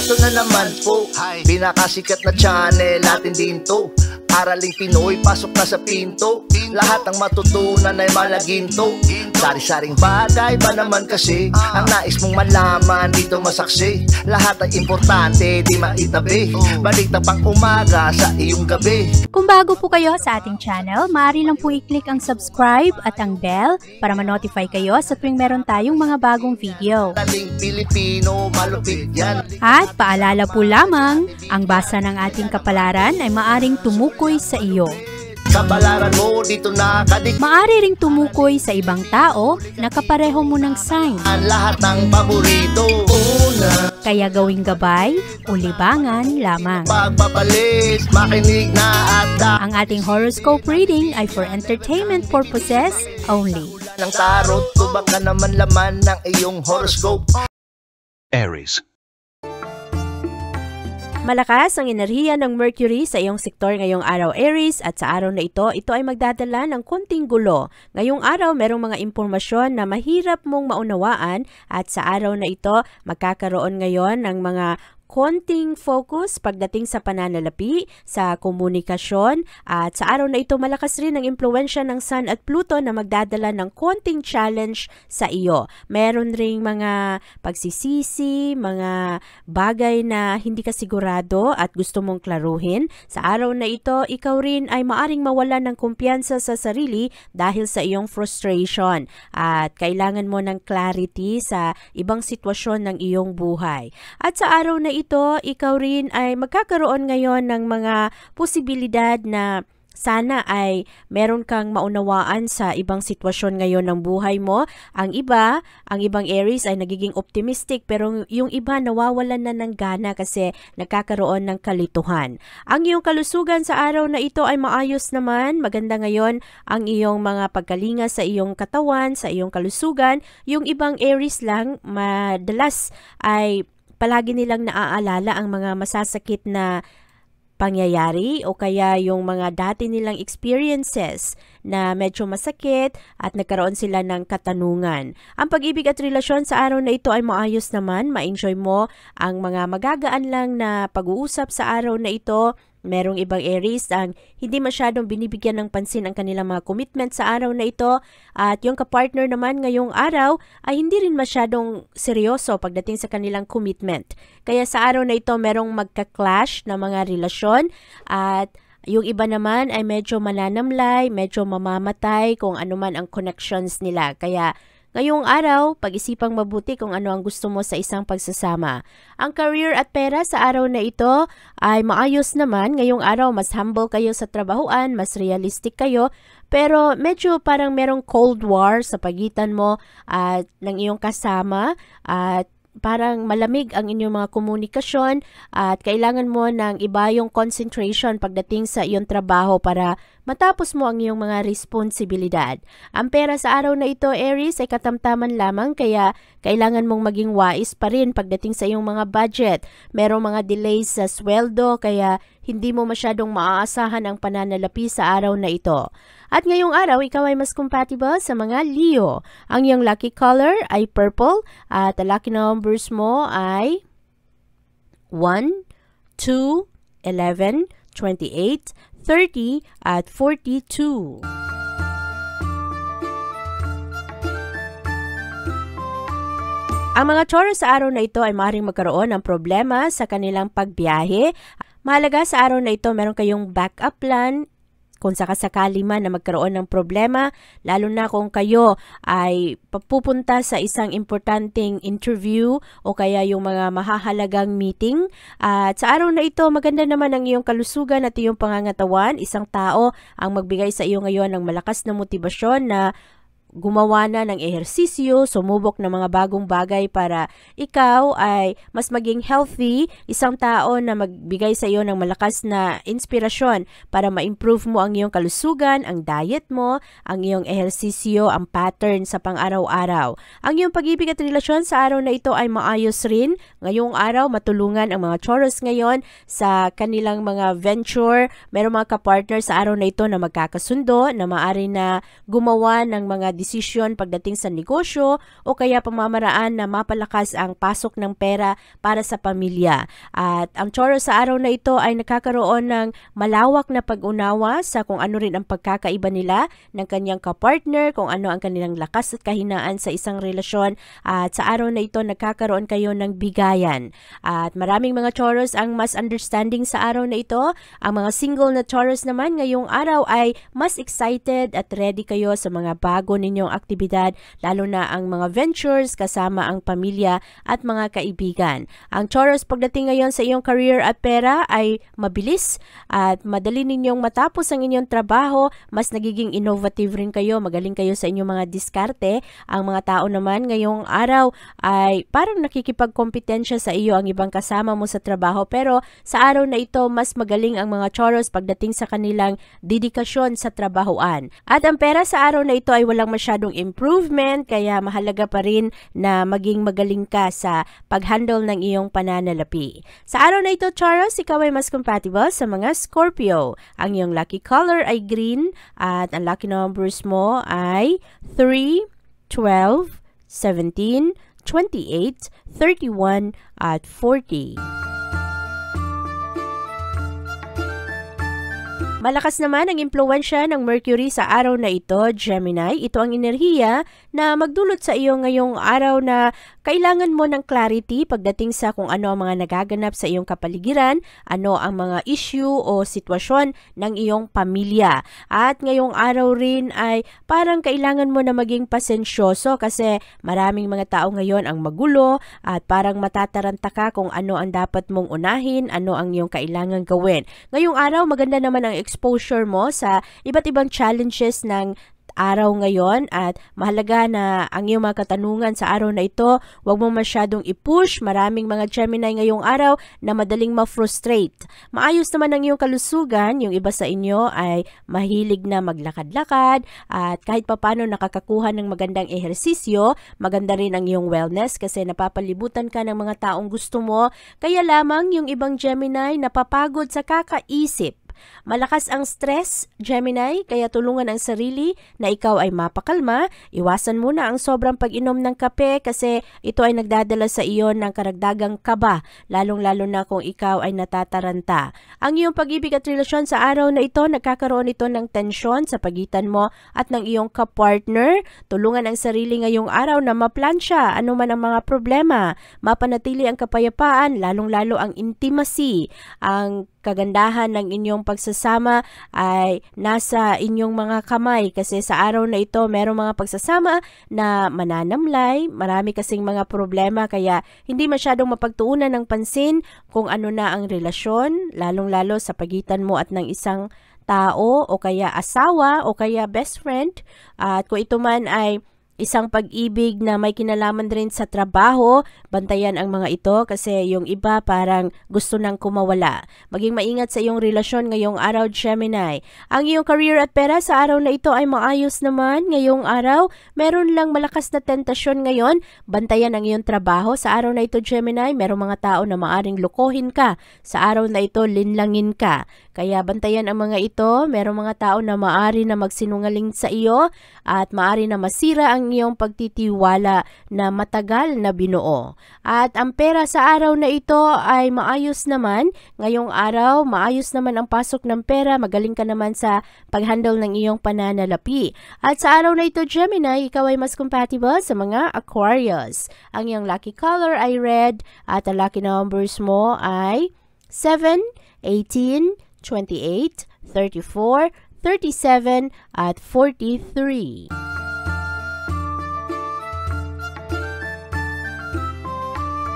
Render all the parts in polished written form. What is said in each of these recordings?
Eto na naman po, pinakasikat na channel natin din to. Araling Pinoy, pasok na sa pinto. Lahat ng matutunan ay malaginto. Sari-saring bagay ba naman kasi ang nais mong malaman dito masaksi. Lahat ay importante, di maitabi. Balik na pang umaga sa iyong gabi. Kung bago po kayo sa ating channel, maaari lang po i-click ang subscribe at ang bell para ma-notify kayo sa tuwing meron tayong mga bagong video. Taling Pilipino, malupit yan. At paalala po lamang, ang basa ng ating kapalaran ay maaring tumukoy sa iyo. Kapalaran mo dito nakadik. Maaari ring tumukoy sa ibang tao na kapareho mo ng sign. Ang lahat ng paborito. Una, Kaya gawing gabay o libangan lamang. pagpapalis, makinig na at Ang ating horoscope reading ay for entertainment purposes only. ng tarot. Tubak ka naman laman ng iyong horoscope. Aries. Malakas ang enerhiya ng Mercury sa iyong sektor ngayong araw, Aries, at sa araw na ito ay magdadala ng konting gulo. Ngayong araw, merong mga impormasyon na mahirap mong maunawaan at sa araw na ito, magkakaroon ngayon ng mga konting focus pagdating sa pananalapi, sa komunikasyon, at sa araw na ito malakas rin ang impluwensya ng Sun at Pluto na magdadala ng konting challenge sa iyo. Meron ring mga pagsisisi, mga bagay na hindi ka sigurado at gusto mong klaruhin. Sa araw na ito, ikaw rin ay maaring mawalan ng kumpiyansa sa sarili dahil sa iyong frustration at kailangan mo ng clarity sa ibang sitwasyon ng iyong buhay. At sa araw na ito, ikaw rin ay magkakaroon ngayon ng mga posibilidad na sana ay meron kang maunawaan sa ibang sitwasyon ngayon ng buhay mo. Ang ibang Aries ay nagiging optimistic pero yung iba nawawalan na ng gana kasi nagkakaroon ng kalituhan. Ang iyong kalusugan sa araw na ito ay maayos naman. Maganda ngayon ang iyong mga pagkalinga sa iyong katawan, sa iyong kalusugan. Yung ibang Aries lang, madalas ay palagi nilang naaalala ang mga masasakit na pangyayari o kaya yung mga dati nilang experiences na medyo masakit at nagkaroon sila ng katanungan. Ang pag-ibig at relasyon sa araw na ito ay maayos naman. Ma-enjoy mo ang mga magagaan lang na pag-uusap sa araw na ito. Merong ibang Aries ang hindi masyadong binibigyan ng pansin ang kanilang mga commitment sa araw na ito at yung kapartner naman ngayong araw ay hindi rin masyadong seryoso pagdating sa kanilang commitment. Kaya sa araw na ito merong magka-clash na mga relasyon at yung iba naman ay medyo mananamlay, medyo mamamatay kung ano man ang connections nila. Kaya ngayong araw, pag-isipang mabuti kung ano ang gusto mo sa isang pagsasama. Ang career at pera sa araw na ito ay maayos naman. Ngayong araw, mas humble kayo sa trabahuan, mas realistic kayo. Pero medyo parang merong cold war sa pagitan mo at ng iyong kasama at parang malamig ang inyong mga komunikasyon at kailangan mo ng iba yung concentration pagdating sa iyong trabaho para matapos mo ang iyong mga responsibilidad. Ang pera sa araw na ito, Aries, ay katamtaman lamang kaya kailangan mong maging wais pa rin pagdating sa iyong mga budget. Merong mga delays sa sweldo kaya hindi mo masyadong maaasahan ang pananalapi sa araw na ito. At ngayong araw, ikaw ay mas compatible sa mga Leo. Ang iyong lucky color ay purple at ang lucky numbers mo ay 1, 2, 11, 28, 30 at 42. Ang mga Taurus sa araw na ito ay maaaring magkaroon ng problema sa kanilang pagbiyahe. Mahalaga sa araw na ito, meron kayong backup plan kung sakasakali man na magkaroon ng problema, lalo na kung kayo ay pupunta sa isang importanteng interview o kaya yung mga mahahalagang meeting. At sa araw na ito, maganda naman ang iyong kalusugan at iyong pangangatawan. Isang tao ang magbigay sa iyo ngayon ng malakas na motibasyon na gumawa na ng ehersisyo, sumubok ng mga bagong bagay para ikaw ay mas maging healthy, isang tao na magbigay sa iyo ng malakas na inspirasyon para ma-improve mo ang iyong kalusugan, ang diet mo, ang iyong ehersisyo, ang pattern sa pang-araw-araw. Ang iyong pag-ibig at relasyon sa araw na ito ay maayos rin. Ngayong araw, matulungan ang mga Taurus ngayon sa kanilang mga venture. Merong mga kapartner sa araw na ito na magkakasundo, na maaari na gumawa ng mga desisyon pagdating sa negosyo o kaya pamamaraan na mapalakas ang pasok ng pera para sa pamilya. At ang Taurus sa araw na ito ay nakakaroon ng malawak na pag-unawa sa kung ano rin ang pagkakaiba nila ng kanyang kapartner, kung ano ang kanilang lakas at kahinaan sa isang relasyon. At sa araw na ito nagkakaroon kayo ng bigayan. At maraming mga Taurus ang mas understanding sa araw na ito. Ang mga single na Taurus naman ngayong araw ay mas excited at ready kayo sa mga bago ninyong aktibidad, lalo na ang mga ventures kasama ang pamilya at mga kaibigan. Ang Taurus pagdating ngayon sa iyong career at pera ay mabilis at madali ninyong matapos ang inyong trabaho. Mas nagiging innovative rin kayo, magaling kayo sa inyong mga diskarte. Ang mga tao naman ngayong araw ay parang nakikipagkompetensya sa iyo ang ibang kasama mo sa trabaho, pero sa araw na ito mas magaling ang mga Taurus pagdating sa kanilang dedikasyon sa trabahoan. At ang pera sa araw na ito ay walang masyadong improvement, kaya mahalaga pa rin na maging magaling ka sa pag-handle ng iyong pananalapi. Sa araw na ito, Taurus, ikaw ay mas compatible sa mga Scorpio. Ang iyong lucky color ay green at ang lucky numbers mo ay 3, 12, 17, 28, 31 at 40. Malakas naman ang impluwensya ng Mercury sa araw na ito, Gemini. Ito ang enerhiya na magdulot sa iyo ngayong araw na kailangan mo ng clarity pagdating sa kung ano ang mga nagaganap sa iyong kapaligiran, ano ang mga issue o sitwasyon ng iyong pamilya. At ngayong araw rin ay parang kailangan mo na maging pasensyoso kasi maraming mga tao ngayon ang magulo at parang matataranta ka kung ano ang dapat mong unahin, ano ang iyong kailangan gawin. Ngayong araw, maganda naman ang exposure mo sa iba't ibang challenges ng araw ngayon at mahalaga na ang iyong mga katanungan sa araw na ito, huwag mo masyadong i-push. Maraming mga Gemini ngayong araw na madaling ma-frustrate. Maayos naman ang iyong kalusugan, yung iba sa inyo ay mahilig na maglakad-lakad at kahit papano nakakakuha ng magandang ehersisyo. Maganda rin ang iyong wellness kasi napapalibutan ka ng mga taong gusto mo, kaya lamang yung ibang Gemini napapagod sa kakaisip. Malakas ang stress, Gemini, kaya tulungan ang sarili na ikaw ay mapakalma. Iwasan muna ang sobrang pag-inom ng kape kasi ito ay nagdadala sa iyo ng karagdagang kaba, lalong-lalo na kung ikaw ay natataranta. Ang iyong pag-ibig at relasyon sa araw na ito, nagkakaroon ito ng tensyon sa pagitan mo at ng iyong kapartner. Tulungan ang sarili ngayong araw na maplansya ano man ang mga problema, mapanatili ang kapayapaan, lalong-lalo ang intimacy. Ang kagandahan ng inyong pagsasama ay nasa inyong mga kamay kasi sa araw na ito merong mga pagsasama na mananamlay, marami kasing mga problema kaya hindi masyadong mapagtuunan ng pansin kung ano na ang relasyon, lalong-lalo sa pagitan mo at ng isang tao o kaya asawa o kaya best friend. At kung ito man ay isang pag-ibig na may kinalaman rin sa trabaho, bantayan ang mga ito kasi yung iba parang gusto nang kumawala. Maging maingat sa iyong relasyon ngayong araw, Gemini. Ang iyong career at pera sa araw na ito ay maayos naman ngayong araw. Meron lang malakas na tentasyon ngayon. Bantayan ang iyong trabaho. Sa araw na ito, Gemini, merong mga tao na maaring lokohin ka. Sa araw na ito, linlangin ka. Kaya bantayan ang mga ito. Merong mga tao na maari na magsinungaling sa iyo at maari na masira ang iyong pagtitiwala na matagal na binuo. At ang pera sa araw na ito ay maayos naman. Ngayong araw, maayos naman ang pasok ng pera. Magaling ka naman sa pag-handle ng iyong pananalapi. At sa araw na ito, Gemini, ikaw ay mas compatible sa mga Aquarius. Ang iyong lucky color ay red at ang lucky numbers mo ay 7, 18, 28, 34, 37 at 43.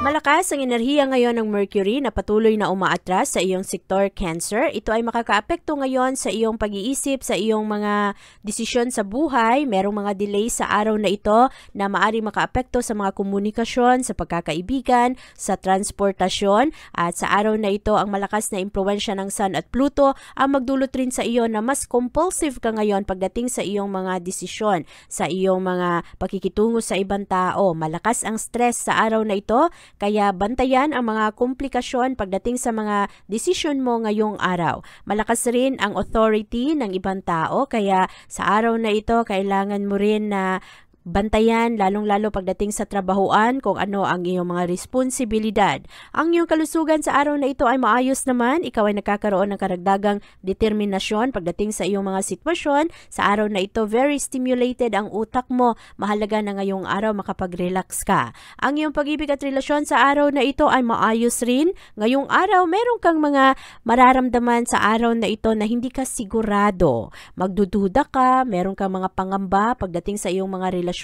Malakas ang enerhiya ngayon ng Mercury na patuloy na umaatras sa iyong sektor Cancer. Ito ay makakaapekto ngayon sa iyong pag-iisip, sa iyong mga desisyon sa buhay. Merong mga delay sa araw na ito na maari makaapekto sa mga komunikasyon, sa pagkakaibigan, sa transportasyon. At sa araw na ito, ang malakas na impluwensya ng Sun at Pluto ang magdulot rin sa iyo na mas compulsive ka ngayon pagdating sa iyong mga desisyon, sa iyong mga pakikitungo sa ibang tao. Malakas ang stress sa araw na ito. Kaya bantayan ang mga komplikasyon pagdating sa mga desisyon mo ngayong araw. Malakas rin ang authority ng ibang tao, kaya sa araw na ito kailangan mo rin na bantayan, lalong-lalo pagdating sa trabahuan kung ano ang iyong mga responsibilidad. Ang iyong kalusugan sa araw na ito ay maayos naman. Ikaw ay nakakaroon ng karagdagang determinasyon pagdating sa iyong mga sitwasyon. Sa araw na ito, very stimulated ang utak mo. Mahalaga na ngayong araw makapag-relax ka. Ang iyong pag-ibig at relasyon sa araw na ito ay maayos rin. Ngayong araw, meron kang mga mararamdaman sa araw na ito na hindi ka sigurado. Magdududa ka, meron kang mga pangamba pagdating sa iyong mga relasyon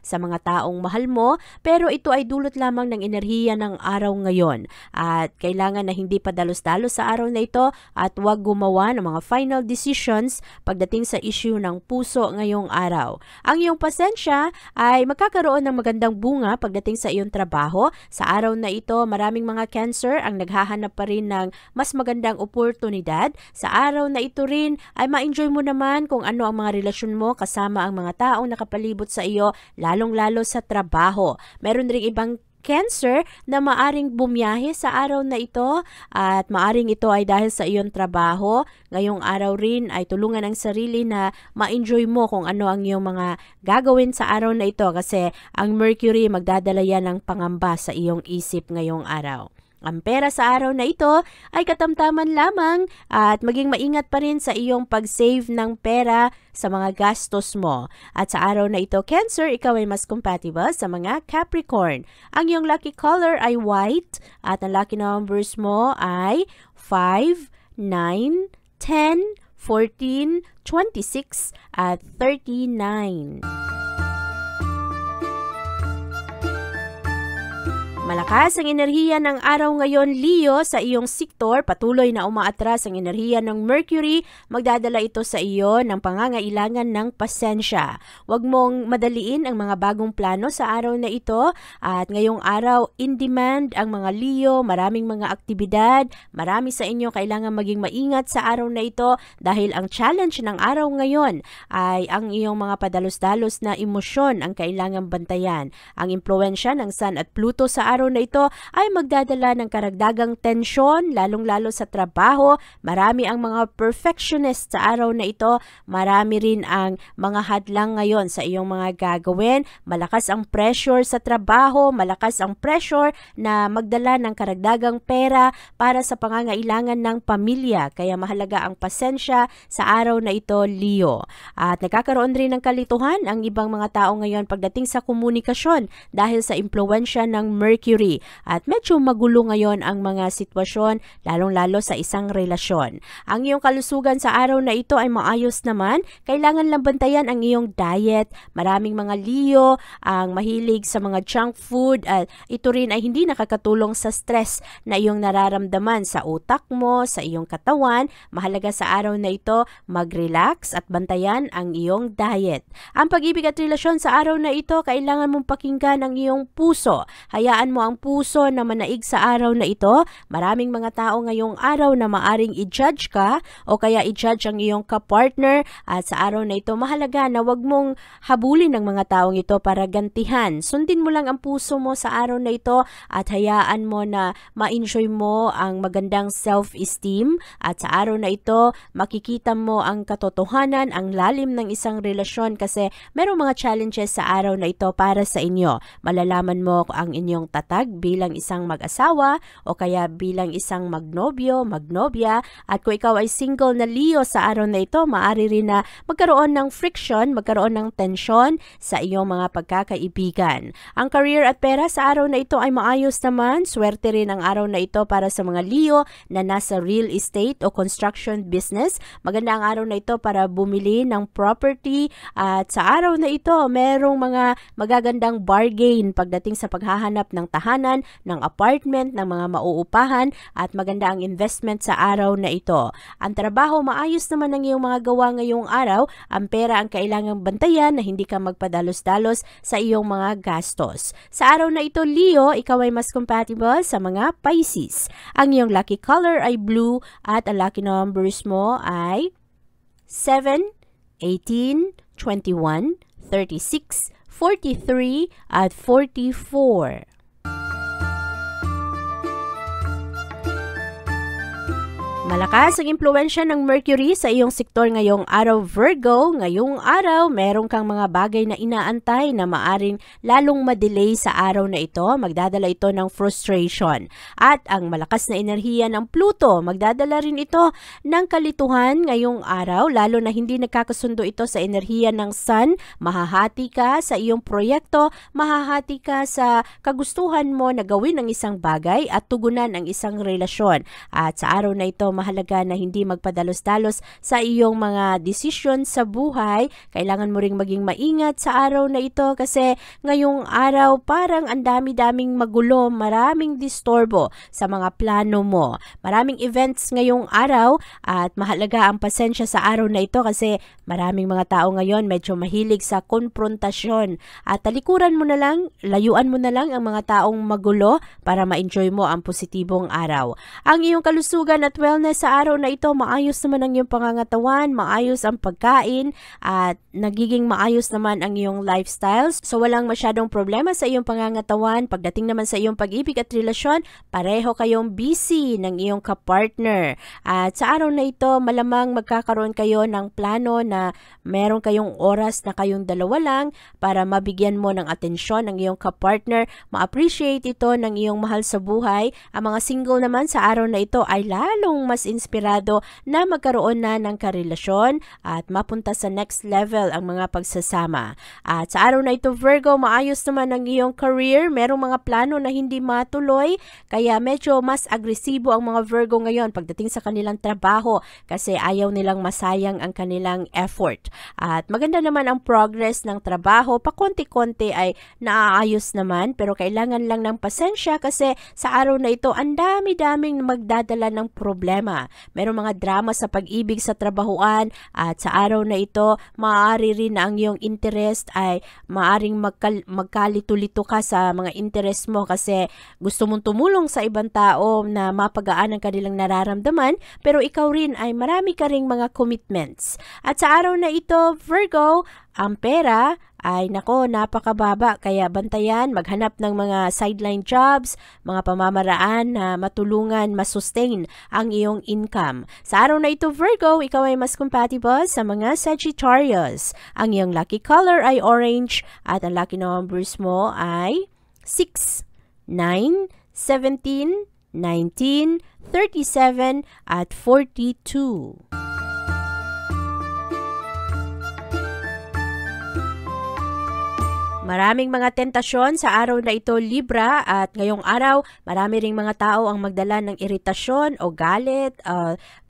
sa mga taong mahal mo, pero ito ay dulot lamang ng enerhiya ng araw ngayon at kailangan na hindi padalos-dalos sa araw na ito at huwag gumawa ng mga final decisions pagdating sa issue ng puso ngayong araw. Ang iyong pasensya ay magkakaroon ng magandang bunga pagdating sa iyong trabaho. Sa araw na ito, maraming mga Cancer ang naghahanap pa rin ng mas magandang oportunidad. Sa araw na ito rin ay ma-enjoy mo naman kung ano ang mga relasyon mo kasama ang mga taong nakapalibot sa iyo, lalong-lalo sa trabaho. Meron ring ibang Cancer na maaring bumiyahe sa araw na ito at maaring ito ay dahil sa iyong trabaho. Ngayong araw rin ay tulungan ang sarili na ma-enjoy mo kung ano ang iyong mga gagawin sa araw na ito kasi ang Mercury magdadala yan ng pangamba sa iyong isip ngayong araw. Ang pera sa araw na ito ay katamtaman lamang at maging maingat pa rin sa iyong pag-save ng pera sa mga gastos mo. At sa araw na ito, Cancer, ikaw ay mas compatible sa mga Capricorn. Ang iyong lucky color ay white at ang lucky numbers mo ay 5, 9, 10, 14, 26 at 39. Malakas ang enerhiya ng araw ngayon, Leo, sa iyong sektor. Patuloy na umaatras ang enerhiya ng Mercury. Magdadala ito sa iyo ng pangangailangan ng pasensya. Huwag mong madaliin ang mga bagong plano sa araw na ito. At ngayong araw, in demand ang mga Leo, maraming mga aktibidad. Marami sa inyo kailangan maging maingat sa araw na ito dahil ang challenge ng araw ngayon ay ang iyong mga padalos-dalos na emosyon ang kailangan bantayan. Ang impluwensya ng Sun at Pluto sa araw na ito ay magdadala ng karagdagang tensyon, lalong-lalo sa trabaho. Marami ang mga perfectionist sa araw na ito. Marami rin ang mga hadlang ngayon sa iyong mga gagawin. Malakas ang pressure sa trabaho, malakas ang pressure na magdala ng karagdagang pera para sa pangangailangan ng pamilya. Kaya mahalaga ang pasensya sa araw na ito, Leo. At nagkakaroon rin ng kalituhan ang ibang mga tao ngayon pagdating sa komunikasyon dahil sa impluwensya ng Mercury. At medyo magulo ngayon ang mga sitwasyon, lalong-lalo sa isang relasyon. Ang iyong kalusugan sa araw na ito ay maayos naman. Kailangan lang bantayan ang iyong diet. Maraming mga Leo ang mahilig sa mga junk food at ito rin ay hindi nakakatulong sa stress na iyong nararamdaman sa utak mo, sa iyong katawan. Mahalaga sa araw na ito mag-relax at bantayan ang iyong diet. Ang pag-ibig at relasyon sa araw na ito, kailangan mong pakinggan ang iyong puso. Hayaan mo ang puso na manaig sa araw na ito. Maraming mga tao ngayong araw na maaring i-judge ka o kaya i-judge ang iyong kapartner at sa araw na ito mahalaga na wag mong habulin ng mga taong ito para gantihan. Sundin mo lang ang puso mo sa araw na ito at hayaan mo na ma-enjoy mo ang magandang self-esteem at sa araw na ito makikita mo ang katotohanan, ang lalim ng isang relasyon kasi merong mga challenges sa araw na ito para sa inyo. Malalaman mo ang inyong tatag bilang isang mag-asawa o kaya bilang isang magnobyo, magnobya. At kung ikaw ay single na Leo sa araw na ito, maaari rin na magkaroon ng friction, magkaroon ng tensyon sa iyong mga pagkakaibigan. Ang career at pera sa araw na ito ay maayos naman. Swerte rin ang araw na ito para sa mga Leo na nasa real estate o construction business. Maganda ang araw na ito para bumili ng property at sa araw na ito, merong mga magagandang bargain pagdating sa paghahanap ng tahanan, ng apartment, ng mga mauupahan at maganda ang investment sa araw na ito. Ang trabaho, maayos naman ang iyong mga gawa ngayong araw. Ang pera ang kailangang bantayan na hindi ka magpadalos-dalos sa iyong mga gastos. Sa araw na ito, Leo, ikaw ay mas compatible sa mga Pisces. Ang iyong lucky color ay blue at ang lucky numbers mo ay 7, 18, 21, 36, 43 at 44. Malakas ang impluwensya ng Mercury sa iyong sektor ngayong araw, Virgo. Ngayong araw, meron kang mga bagay na inaantay na maaring lalong madelay sa araw na ito. Magdadala ito ng frustration. At ang malakas na enerhiya ng Pluto, magdadala rin ito ng kalituhan ngayong araw, lalo na hindi nagkakasundo ito sa enerhiya ng Sun. Mahahati ka sa iyong proyekto, mahahati ka sa kagustuhan mo na gawin ang isang bagay at tugunan ang isang relasyon. At sa araw na ito, mahalaga na hindi magpadalos-dalos sa iyong mga desisyon sa buhay. Kailangan mo ring maging maingat sa araw na ito kasi ngayong araw parang ang dami-daming magulo, maraming disturbo sa mga plano mo. Maraming events ngayong araw at mahalaga ang pasensya sa araw na ito kasi maraming mga tao ngayon medyo mahilig sa konfrontasyon. At talikuran mo na lang, layuan mo na lang ang mga taong magulo para ma-enjoy mo ang positibong araw. Ang iyong kalusugan at wellness sa araw na ito, maayos naman ang iyong pangangatawan, maayos ang pagkain at nagiging maayos naman ang iyong lifestyles. So walang masyadong problema sa iyong pangangatawan. Pagdating naman sa iyong pag-ibig at relasyon, pareho kayong busy ng iyong kapartner. At sa araw na ito, malamang magkakaroon kayo ng plano na meron kayong oras na kayong dalawa lang para mabigyan mo ng atensyon ng iyong kapartner, ma-appreciate ito ng iyong mahal sa buhay. Ang mga single naman sa araw na ito ay lalong mas inspirado na magkaroon na ng karelasyon at mapunta sa next level ang mga pagsasama. At sa araw na ito, Virgo, maayos naman ang iyong career. Merong mga plano na hindi matuloy, kaya medyo mas agresibo ang mga Virgo ngayon pagdating sa kanilang trabaho kasi ayaw nilang masayang ang kanilang effort. At maganda naman ang progress ng trabaho. Pakonti-konti ay naaayos naman pero kailangan lang ng pasensya kasi sa araw na ito, ang dami-daming magdadala ng problema. Merong mga drama sa pag-ibig sa trabahuan at sa araw na ito, maaari rin na ang iyong interest ay maaring magkalito-lito ka sa mga interest mo kasi gusto mong tumulong sa ibang tao na mapagaan ang kanilang nararamdaman pero ikaw rin ay marami ka ring mga commitments. At sa araw na ito, Virgo, ang pera ay napakababa kaya bantayan, maghanap ng mga sideline jobs, mga pamamaraan na matulungan masustain ang iyong income. Sa araw na ito, Virgo, ikaw ay mas compatible sa mga Sagittarius. Ang iyong lucky color ay orange at ang lucky numbers mo ay 6, 9, 17, 19, 37 at 42. Maraming mga tentasyon sa araw na ito, Libra, at ngayong araw, marami ring mga tao ang magdala ng iritasyon o galit,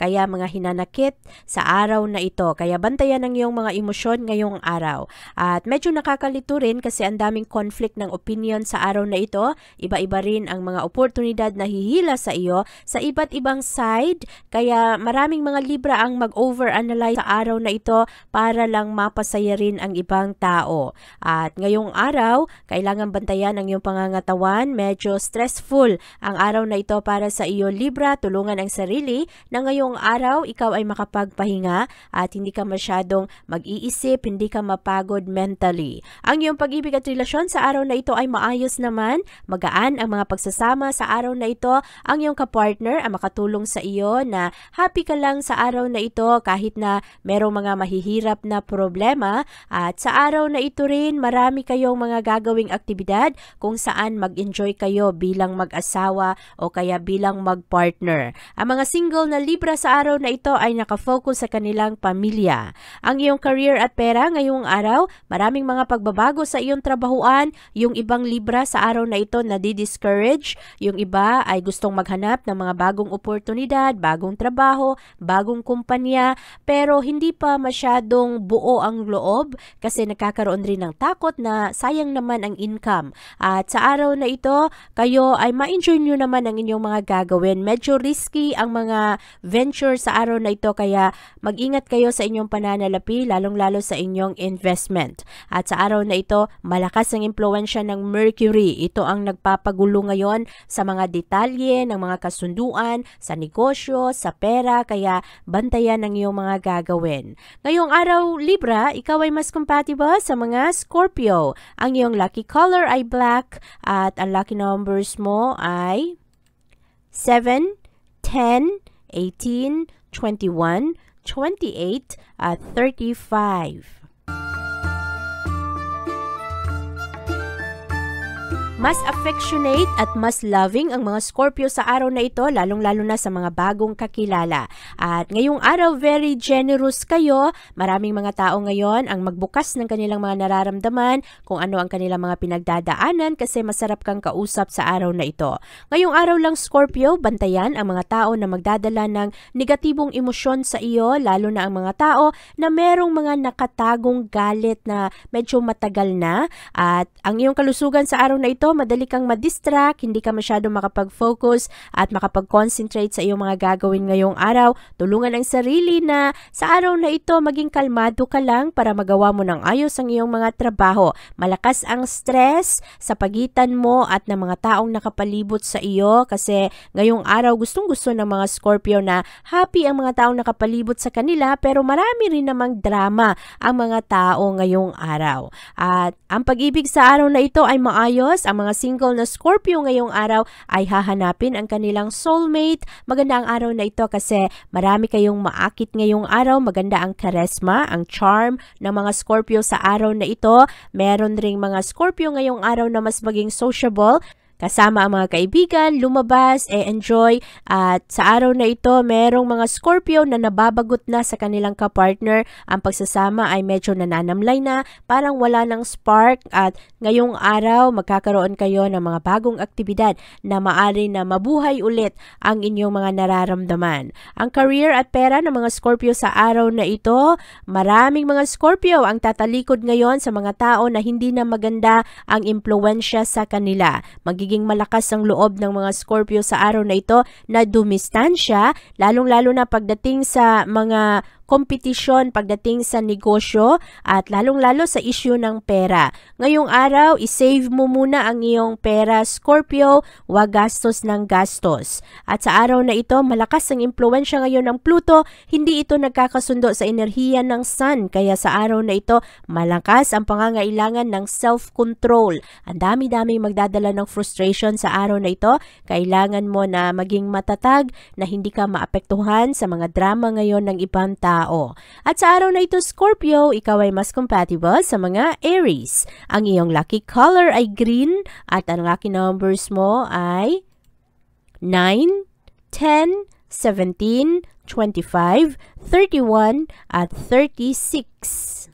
kaya mga hinanakit sa araw na ito. Kaya bantayan ang iyong mga emosyon ngayong araw. At medyo nakakalito rin kasi ang daming conflict ng opinion sa araw na ito. Iba-iba rin ang mga oportunidad na hihila sa iyo sa iba't ibang side. Kaya maraming mga Libra ang mag-overanalyze sa araw na ito para lang mapasaya rin ang ibang tao. At ngayong araw, kailangan bantayan ang iyong pangangatawan. Medyo stressful ang araw na ito para sa iyo, Libra. Tulungan ang sarili na ngayong araw ikaw ay makapagpahinga at hindi ka masyadong mag-iisip, hindi ka mapagod mentally. Ang iyong pag-ibig at relasyon sa araw na ito ay maayos naman. Magaan ang mga pagsasama sa araw na ito. Ang iyong kapartner ay makatulong sa iyo na happy ka lang sa araw na ito kahit na merong mga mahihirap na problema. At sa araw na ito rin, marami kayong mga gagawing aktibidad kung saan mag-enjoy kayo bilang mag-asawa o kaya bilang mag-partner. Ang mga single na Libra sa araw na ito ay nakafocus sa kanilang pamilya. Ang iyong career at pera ngayong araw, maraming mga pagbabago sa iyong trabahuan. Yung ibang Libra sa araw na ito na di-discourage. Yung iba ay gustong maghanap ng mga bagong oportunidad, bagong trabaho, bagong kumpanya, pero hindi pa masyadong buo ang loob kasi nagkakaroon rin ng takot na sayang naman ang income. At sa araw na ito, kayo ay ma-enjoy nyo naman ang inyong mga gagawin. Medyo risky ang mga venture sa araw na ito kaya mag-ingat kayo sa inyong pananalapi, lalong-lalo sa inyong investment. At sa araw na ito, malakas ang impluwensya ng Mercury. Ito ang nagpapagulo ngayon sa mga detalye ng mga kasunduan, sa negosyo, sa pera, kaya bantayan ang iyong mga gagawin. Ngayong araw, Libra, ikaw ay mas compatible sa mga Scorpio. Ang iyong lucky color ay black at ang lucky numbers mo ay 7, 10, 18, 21, 28, at 35. Mas affectionate at mas loving ang mga Scorpio sa araw na ito, lalong-lalo na sa mga bagong kakilala. At ngayong araw, very generous kayo. Maraming mga tao ngayon ang magbukas ng kanilang mga nararamdaman, kung ano ang kanilang mga pinagdadaanan kasi masarap kang kausap sa araw na ito. Ngayong araw lang, Scorpio, bantayan ang mga tao na magdadala ng negatibong emosyon sa iyo, lalo na ang mga tao na merong mga nakatagong galit na medyo matagal na. At ang iyong kalusugan sa araw na ito, madali kang madistract, hindi ka masyado makapag-focus at makapag-concentrate sa iyong mga gagawin ngayong araw. Tulungan ang sarili na sa araw na ito maging kalmado ka lang para magawa mo ng ayos ang iyong mga trabaho. Malakas ang stress sa pagitan mo at ng mga taong nakapalibot sa iyo kasi ngayong araw gustong-gusto ng mga Scorpio na happy ang mga taong nakapalibot sa kanila, pero marami rin namang drama ang mga tao ngayong araw. At ang pag-ibig sa araw na ito ay maayos. Ang mga single na Scorpio ngayong araw ay hahanapin ang kanilang soulmate. Maganda ang araw na ito kasi marami kayong maakit ngayong araw. Maganda ang charisma, ang charm ng mga Scorpio sa araw na ito. Meron ring mga Scorpio ngayong araw na mas maging sociable. Kasama ang mga kaibigan, lumabas, enjoy. At sa araw na ito, merong mga Scorpio na nababagot na sa kanilang kapartner. Ang pagsasama ay medyo nananamlay na, parang wala ng spark. At ngayong araw, magkakaroon kayo ng mga bagong aktibidad na maaari na mabuhay ulit ang inyong mga nararamdaman. Ang career at pera ng mga Scorpio sa araw na ito, maraming mga Scorpio ang tatalikod ngayon sa mga tao na hindi na maganda ang impluensya sa kanila. Magiging malakas ang loob ng mga Scorpio sa araw na ito na dumistansya, lalong-lalo na pagdating sa mga kompetisyon, pagdating sa negosyo at lalong-lalo sa issue ng pera. Ngayong araw, isave mo muna ang iyong pera, Scorpio, huwag gastos ng gastos. At sa araw na ito, malakas ang impluensya ngayon ng Pluto, hindi ito nagkakasundo sa enerhiya ng Sun, kaya sa araw na ito, malakas ang pangangailangan ng self-control. Ang dami-daming magdadala ng frustration sa araw na ito, kailangan mo na maging matatag na hindi ka maapektuhan sa mga drama ngayon ng ibang tao. At sa araw na ito, Scorpio, ikaw ay mas compatible sa mga Aries. Ang iyong lucky color ay green at ang lucky numbers mo ay 9, 10, 17, 25, 31, at 36.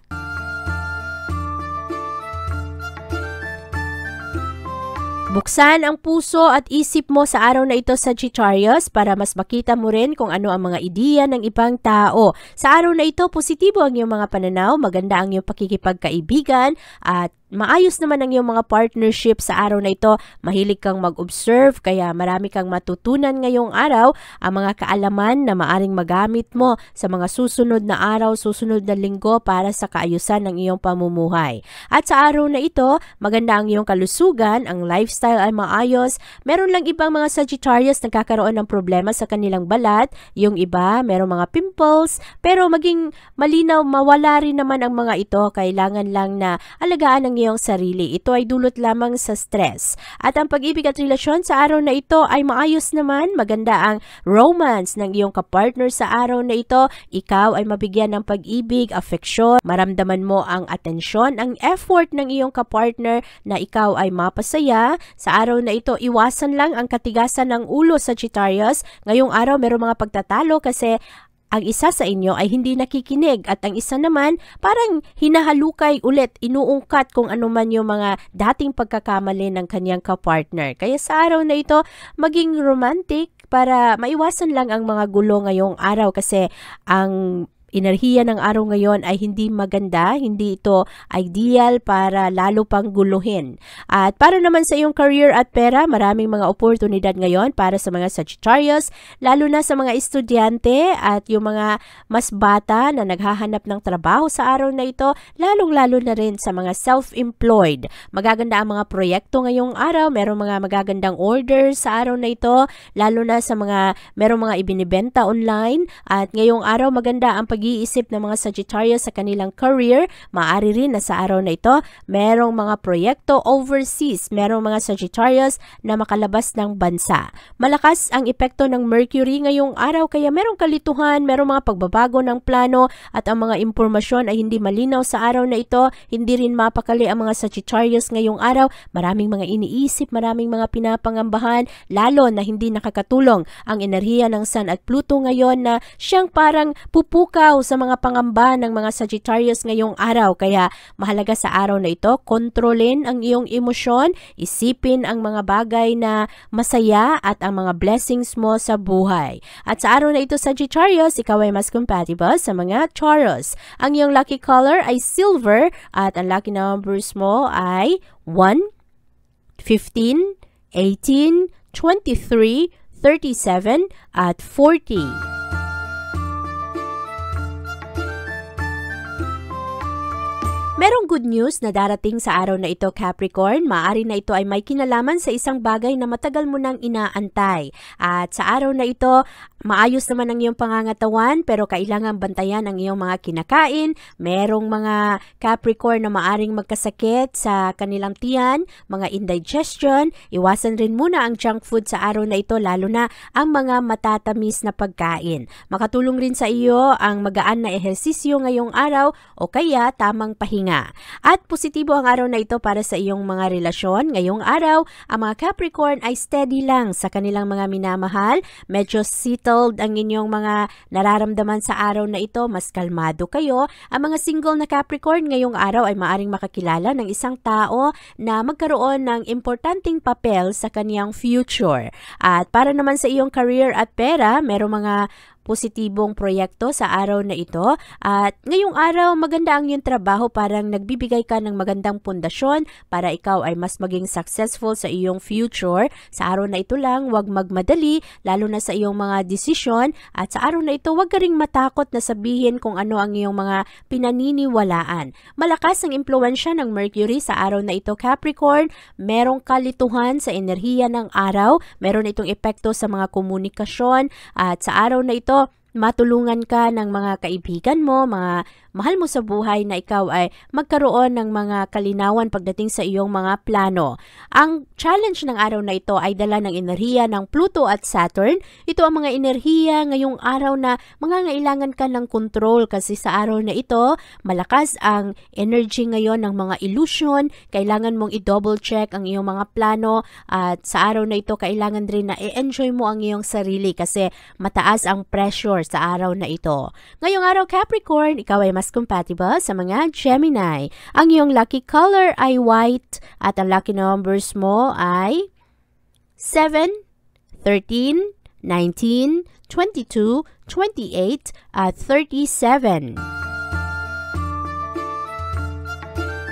Buksan ang puso at isip mo sa araw na ito, Sagittarius, para mas makita mo rin kung ano ang mga ideya ng ibang tao. Sa araw na ito, positibo ang iyong mga pananaw, maganda ang iyong pakikipagkaibigan at maayos naman ang iyong mga partnership sa araw na ito. Mahilig kang mag-observe kaya marami kang matutunan ngayong araw, ang mga kaalaman na maaring magamit mo sa mga susunod na araw, susunod na linggo para sa kaayusan ng iyong pamumuhay. At sa araw na ito, maganda ang iyong kalusugan, ang lifestyle ay maayos. Meron lang ibang mga Sagittarius nagkakaroon ng problema sa kanilang balat, yung iba merong mga pimples, pero maging malinaw, mawala rin naman ang mga ito. Kailangan lang na alagaan ang iyong sarili. Ito ay dulot lamang sa stress. At ang pag-ibig at relasyon sa araw na ito ay maayos naman. Maganda ang romance ng iyong kapartner sa araw na ito. Ikaw ay mabigyan ng pag-ibig, affeksyon, maramdaman mo ang atensyon, ang effort ng iyong kapartner na ikaw ay mapasaya. Sa araw na ito, iwasan lang ang katigasan ng ulo, Sagittarius. Ngayong araw, mayroong mga pagtatalo kasi ang isa sa inyo ay hindi nakikinig at ang isa naman parang hinahalukay ulit, inuungkat kung ano man yung mga dating pagkakamali ng kanyang kapartner. Kaya sa araw na ito, maging romantic para maiwasan lang ang mga gulo ngayong araw kasi ang enerhiya ng araw ngayon ay hindi maganda, hindi ito ideal para lalo pang guluhin. At para naman sa iyong career at pera, maraming mga oportunidad ngayon para sa mga Sagittarius, lalo na sa mga estudyante at yung mga mas bata na naghahanap ng trabaho sa araw na ito, lalong-lalo na rin sa mga self-employed. Magaganda ang mga proyekto ngayong araw, merong mga magagandang orders sa araw na ito, lalo na sa mga merong mga ibinibenta online at ngayong araw maganda ang pag pag-iisip ng mga Sagittarius sa kanilang career. Maaari rin na sa araw na ito, merong mga proyekto overseas, merong mga Sagittarius na makalabas ng bansa. Malakas ang epekto ng Mercury ngayong araw kaya merong kalituhan, merong mga pagbabago ng plano at ang mga impormasyon ay hindi malinaw sa araw na ito. Hindi rin mapakali ang mga Sagittarius ngayong araw. Maraming mga iniisip, maraming mga pinapangambahan, lalo na hindi nakakatulong ang enerhiya ng Sun at Pluto ngayon na siyang parang pupukaw sa mga pangamba ng mga Sagittarius ngayong araw. Kaya mahalaga sa araw na ito, kontrolin ang iyong emosyon, isipin ang mga bagay na masaya at ang mga blessings mo sa buhay. At sa araw na ito, Sagittarius, ikaw ay mas compatible sa mga Taurus. Ang iyong lucky color ay silver at ang lucky numbers mo ay 1, 15, 18, 23, 37 at 40. Merong good news na darating sa araw na ito, Capricorn. Maaari na ito ay may kinalaman sa isang bagay na matagal mo nang inaantay. At sa araw na ito, maayos naman ang iyong pangangatawan pero kailangan bantayan ang iyong mga kinakain. Merong mga Capricorn na maaring magkasakit sa kanilang tiyan, mga indigestion. Iwasan rin muna ang junk food sa araw na ito, lalo na ang mga matatamis na pagkain. Makatulong rin sa iyo ang magaan na ehersisyo ngayong araw o kaya tamang pahinga. At positibo ang araw na ito para sa iyong mga relasyon. Ngayong araw, ang mga Capricorn ay steady lang sa kanilang mga minamahal. Medyo settled ang inyong mga nararamdaman sa araw na ito. Mas kalmado kayo. Ang mga single na Capricorn ngayong araw ay maaring makakilala ng isang tao na magkaroon ng importanteng papel sa kaniyang future. At para naman sa iyong career at pera, merong mga positibong proyekto sa araw na ito at ngayong araw maganda ang iyong trabaho, parang nagbibigay ka ng magandang pundasyon para ikaw ay mas maging successful sa iyong future. Sa araw na ito lang, huwag magmadali lalo na sa iyong mga desisyon at sa araw na ito huwag ka ring matakot na sabihin kung ano ang iyong mga pinaniniwalaan. Malakas ang impluwensya ng Mercury sa araw na ito, Capricorn. Merong kalituhan sa enerhiya ng araw, meron itong epekto sa mga komunikasyon at sa araw na ito matulungan ka ng mga kaibigan mo, mga mahal mo sa buhay na ikaw ay magkaroon ng mga kalinawan pagdating sa iyong mga plano. Ang challenge ng araw na ito ay dala ng enerhiya ng Pluto at Saturn. Ito ang mga enerhiya ngayong araw na mangangailangan ka ng control kasi sa araw na ito, malakas ang energy ngayon ng mga illusion. Kailangan mong i-double check ang iyong mga plano at sa araw na ito, kailangan rin na i-enjoy mo ang iyong sarili kasi mataas ang pressure sa araw na ito. Ngayong araw, Capricorn, ikaw ay mas compatible sa mga Gemini. Ang iyong lucky color ay white at ang lucky numbers mo ay 7, 13, 19, 22, 28 at 37.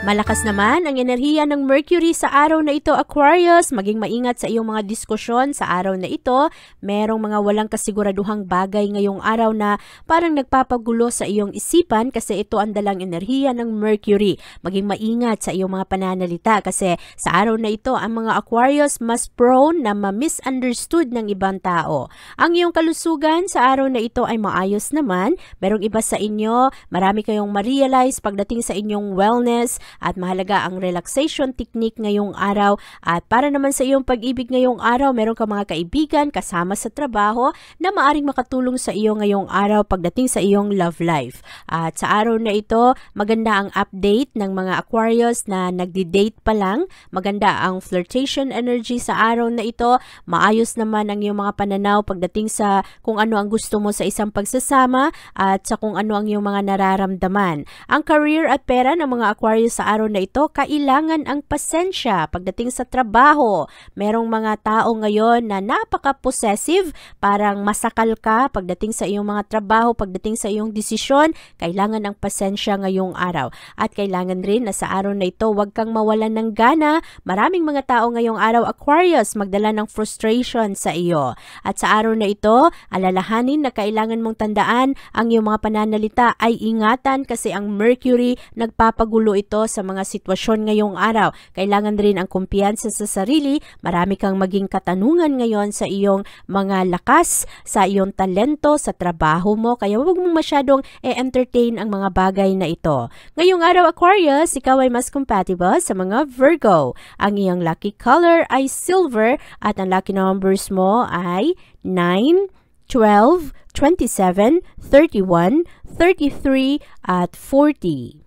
Malakas naman ang enerhiya ng Mercury sa araw na ito, Aquarius. Maging maingat sa iyong mga diskusyon sa araw na ito. Merong mga walang kasiguraduhang bagay ngayong araw na parang nagpapagulo sa iyong isipan kasi ito ang dalang enerhiya ng Mercury. Maging maingat sa iyong mga pananalita kasi sa araw na ito, ang mga Aquarius mas prone na ma-misunderstood ng ibang tao. Ang iyong kalusugan sa araw na ito ay maayos naman. Merong iba sa inyo, marami kayong ma-realize pagdating sa inyong wellness. At mahalaga ang relaxation technique ngayong araw. At para naman sa iyong pag-ibig ngayong araw, meron ka mga kaibigan kasama sa trabaho na maaring makatulong sa iyo ngayong araw pagdating sa iyong love life. At sa araw na ito, maganda ang update ng mga Aquarius na nagdi-date pa lang. Maganda ang flirtation energy sa araw na ito. Maayos naman ang iyong mga pananaw pagdating sa kung ano ang gusto mo sa isang pagsasama at sa kung ano ang iyong mga nararamdaman. Ang career at pera ng mga Aquarius sa araw na ito, kailangan ang pasensya pagdating sa trabaho. Merong mga tao ngayon na napaka-possessive, parang masakal ka pagdating sa iyong mga trabaho, pagdating sa iyong desisyon, kailangan ang pasensya ngayong araw. At kailangan rin na sa araw na ito, huwag kang mawalan ng gana. Maraming mga tao ngayong araw, Aquarius, magdala ng frustration sa iyo. At sa araw na ito, alalahanin na kailangan mong tandaan ang iyong mga pananalita ay ingatan kasi ang Mercury nagpapagulo ito sa mga sitwasyon ngayong araw. Kailangan rin ang kumpiyansa sa sarili. Marami kang maging katanungan ngayon sa iyong mga lakas, sa iyong talento, sa trabaho mo. Kaya huwag mong masyadong entertain ang mga bagay na ito. Ngayong araw, Aquarius, ikaw ay mas compatible sa mga Virgo. Ang iyong lucky color ay silver at ang lucky numbers mo ay 9, 12, 27, 31, 33, at 40.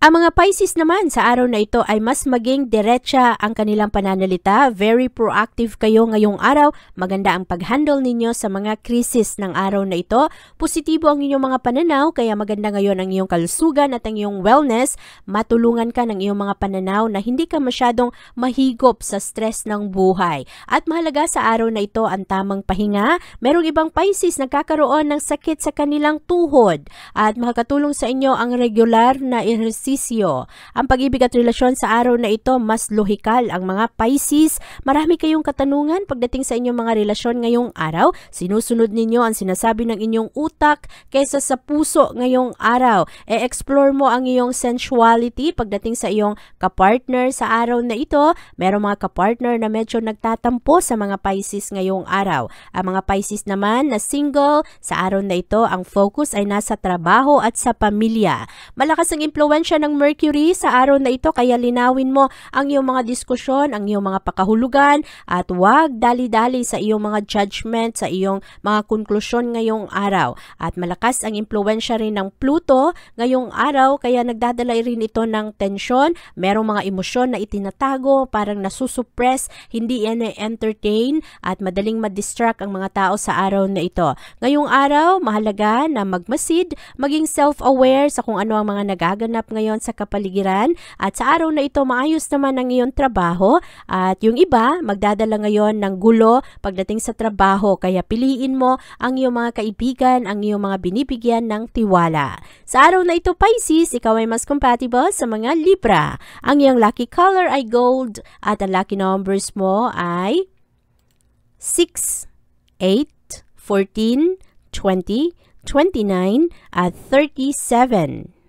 Ang mga Pisces naman sa araw na ito ay mas maging diretsa ang kanilang pananalita. Very proactive kayo ngayong araw. Maganda ang pag-handle ninyo sa mga krisis ng araw na ito. Positibo ang inyong mga pananaw, kaya maganda ngayon ang iyong kalusugan at ang iyong wellness. Matulungan ka ng iyong mga pananaw na hindi ka masyadong mahigop sa stress ng buhay. At mahalaga sa araw na ito ang tamang pahinga. Merong ibang Pisces nagkakaroon ng sakit sa kanilang tuhod at makakatulong sa inyo ang regular na Ang pag-ibig at relasyon sa araw na ito, mas lohikal ang mga Pisces. Marami kayong katanungan pagdating sa inyong mga relasyon ngayong araw. Sinusunod ninyo ang sinasabi ng inyong utak kaysa sa puso ngayong araw. E-explore mo ang iyong sensuality pagdating sa iyong kapartner sa araw na ito. Merong mga kapartner na medyo nagtatampo sa mga Pisces ngayong araw. Ang mga Pisces naman na single, sa araw na ito, ang focus ay nasa trabaho at sa pamilya. Malakas ang impluwensya ng Mercury sa araw na ito, kaya linawin mo ang iyong mga diskusyon, ang iyong mga pakahulugan, at huwag dali-dali sa iyong mga judgment, sa iyong mga konklusyon ngayong araw. At malakas ang impluwensya rin ng Pluto ngayong araw, kaya nagdadala rin ito ng tensyon. Merong mga emosyon na itinatago, parang nasusuppress, hindi entertain at madaling ma-distract ang mga tao sa araw na ito. Ngayong araw, mahalaga na magmasid, maging self-aware sa kung ano ang mga nagaganap ngayon sa kapaligiran, at sa araw na ito maayos naman ang iyong trabaho, at yung iba magdadala ngayon ng gulo pagdating sa trabaho, kaya piliin mo ang iyong mga kaibigan, ang iyong mga binibigyan ng tiwala. Sa araw na ito, Pisces, ikaw ay mas compatible sa mga Libra. Ang iyong lucky color ay gold at ang lucky numbers mo ay 6, 8, 14, 20, 29 at 37.